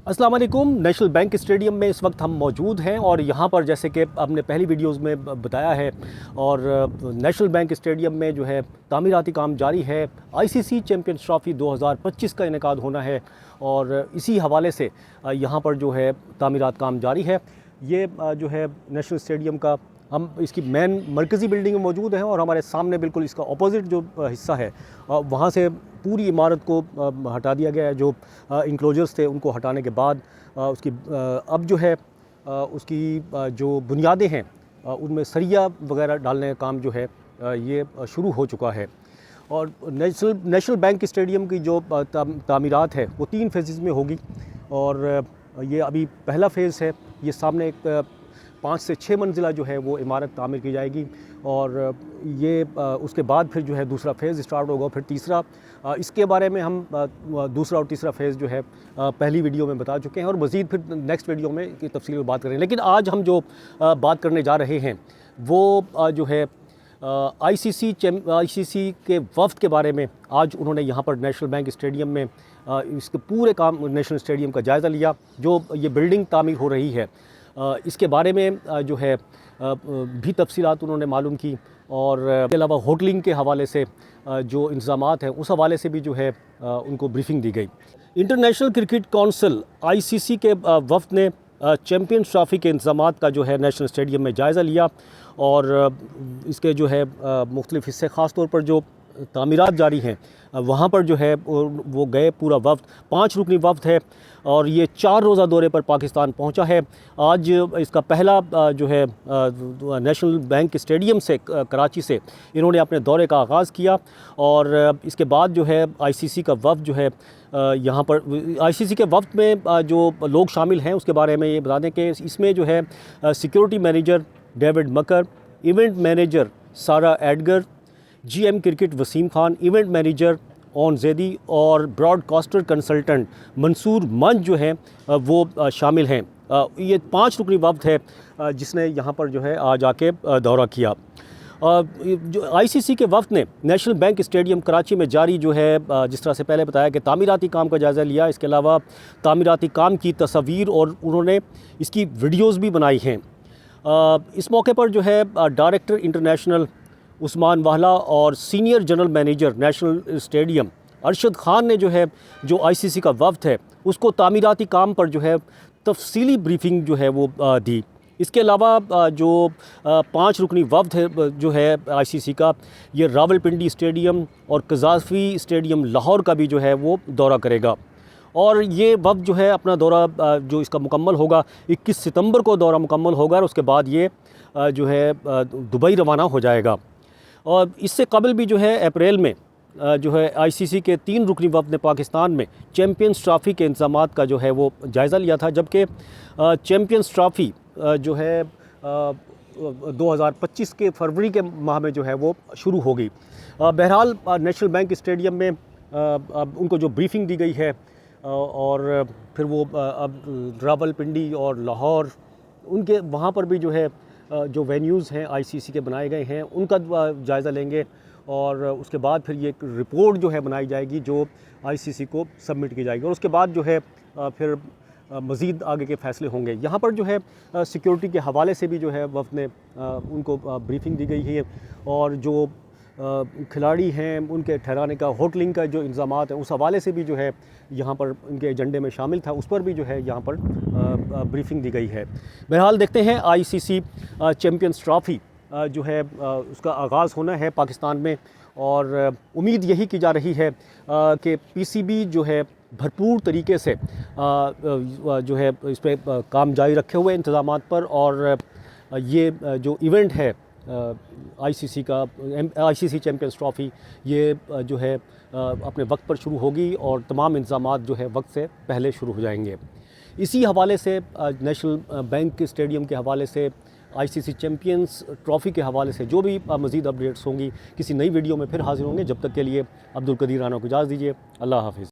अस्सलाम वालेकुम। National bank stadium में इस वक्त हम मौजूद हैं और यहाँ पर जैसे कि हमने पहली वीडियोज़ में बताया है और नेशनल बैंक स्टेडियम में जो है तामीराती काम जारी है। आईसीसी चैम्पियंस ट्रॉफ़ी 2025 का इनेकाद होना है और इसी हवाले से यहाँ पर जो है तामीरात काम जारी है। ये जो है नेशनल स्टेडियम का हम इसकी मेन मरकज़ी बिल्डिंग में मौजूद हैं और हमारे सामने बिल्कुल इसका अपोज़िट जो हिस्सा है वहाँ से पूरी इमारत को हटा दिया गया है। जो इंक्लोजर्स थे उनको हटाने के बाद उसकी अब जो है उसकी जो बुनियादें हैं उनमें सरिया वगैरह डालने का काम जो है ये शुरू हो चुका है। और नेशनल बैंक स्टेडियम की जो तामीरात है वो 3 फेज़ में होगी और ये अभी पहला फ़ेज़ है। ये सामने एक 5 से 6 मंजिला जो है वो इमारत तामीर की जाएगी और ये उसके बाद फिर जो है दूसरा फ़ेज़ स्टार्ट होगा, फिर तीसरा। इसके बारे में हम दूसरा और तीसरा फ़ेज़ जो है पहली वीडियो में बता चुके हैं और मज़ीद फिर नेक्स्ट वीडियो में की तफसील में बात करेंगे। लेकिन आज हम जो बात करने जा रहे हैं वो जो है आईसीसी के वफ़द के बारे में। आज उन्होंने यहाँ पर नेशनल बैंक स्टेडियम में इसके पूरे काम नेशनल स्टेडियम का जायज़ा लिया। जो ये बिल्डिंग तामीर हो रही है इसके बारे में जो है भी तफसीलात उन्होंने मालूम की और इसके अलावा होटलिंग के हवाले से जो इंतज़ामात हैं उस हवाले से भी जो है उनको ब्रीफिंग दी गई। इंटरनेशनल क्रिकेट काउंसिल आईसीसी के वफ़द ने चैम्पियंस ट्रॉफ़ी के इंतज़ामात का जो है नेशनल स्टेडियम में जायज़ा लिया और इसके जो है मुख्तलिफ़ हिस्से ख़ास तौर पर जो तामीरात जारी हैं वहाँ पर जो है वो गए। पूरा वफ़द 5 रुकनी वफ़द है और ये 4 रोज़ा दौरे पर पाकिस्तान पहुँचा है। आज इसका पहला जो है नेशनल बैंक स्टेडियम से कराची से इन्होंने अपने दौरे का आगाज़ किया और इसके बाद जो है आईसीसी का वफ़द जो है यहाँ पर आईसीसी के वफ़द में जो लोग शामिल हैं उसके बारे में ये बता दें कि इसमें जो है सिक्योरिटी मैनेजर डेविड मकर, event manager Sarah Edgar, GM cricket Wasim Khan, event manager Aun Zaidi और ब्रॉडकास्टर कंसल्टेंट मंसूर मंज जो हैं वो शामिल हैं। ये 5 रुकनी वफ़द है जिसने यहाँ पर जो है आज आके दौरा किया। जो आईसीसी के वफ़द ने नेशनल बैंक स्टेडियम कराची में जारी जो है जिस तरह से पहले बताया कि तामीराती काम का जायज़ा लिया। इसके अलावा तामीराती काम की तस्वीर और उन्होंने इसकी वीडियोज़ भी बनाई हैं। इस मौके पर जो है डायरेक्टर इंटरनेशनल उस्मान वाहला और senior general manager national stadium Arshad Khan ने जो है जो आईसीसी का वफ़द है उसको तामीराती काम पर जो है तफसीली ब्रीफिंग जो है वो दी। इसके अलावा जो 5 रुकनी वफ़द है जो है आईसीसी का, ये रावलपिंडी स्टेडियम और कज़ाफ़ी स्टेडियम लाहौर का भी जो है वो दौरा करेगा और ये वफ़द जो है अपना दौरा जो इसका मुकम्मल होगा 21 सितंबर को दौरा मुकम्मल होगा और उसके बाद ये जो है दुबई रवाना हो जाएगा। और इससे कबल भी जो है अप्रैल में जो है आईसीसी के 3 रुकनी वफ़द ने पाकिस्तान में चैम्पियंस ट्रॉफ़ी के इंतज़ामात का जो है वो जायज़ा लिया था, जबकि चैम्पियंस ट्रॉफ़ी जो है 2025 के फरवरी के माह में जो है वो शुरू होगी। बहरहाल नेशनल बैंक स्टेडियम में अब उनको जो ब्रीफिंग दी गई है और फिर वो अब रावलपिंडी और लाहौर उनके वहाँ पर भी जो है जो वेन्यूज़ हैं आईसीसी के बनाए गए हैं उनका जायज़ा लेंगे और उसके बाद फिर ये एक रिपोर्ट जो है बनाई जाएगी जो आईसीसी को सबमिट की जाएगी और उसके बाद जो है फिर मज़ीद आगे के फ़ैसले होंगे। यहाँ पर जो है सिक्योरिटी के हवाले से भी जो है वफ़द ने उनको ब्रीफिंग दी गई है और जो खिलाड़ी हैं उनके ठहराने का होटलिंग का जो इंतज़ामात हैं उस हवाले से भी जो है यहाँ पर उनके एजेंडे में शामिल था, उस पर भी जो है यहाँ पर ब्रीफिंग दी गई है। बहरहाल देखते हैं आईसीसी चैम्पियंस ट्रॉफ़ी जो है उसका आगाज़ होना है पाकिस्तान में और उम्मीद यही की जा रही है कि पीसीबी जो है भरपूर तरीके से जो है इस पर काम जारी रखे हुए इंतज़ामात पर और ये जो इवेंट है आईसीसी चैम्पियंस ट्रॉफ़ी ये जो है अपने वक्त पर शुरू होगी और तमाम इंतज़ामात जो है वक्त से पहले शुरू हो जाएंगे। इसी हवाले से नेशनल बैंक स्टेडियम के हवाले से आईसीसी चैम्पियंस ट्रॉफ़ी के हवाले से जो भी मज़ीद अपडेट्स होंगी किसी नई वीडियो में फिर हाज़िर होंगे। जब तक के लिए अब्दुल कदीर राना को इजाज़त दीजिए। अल्लाह हाफ़िज़।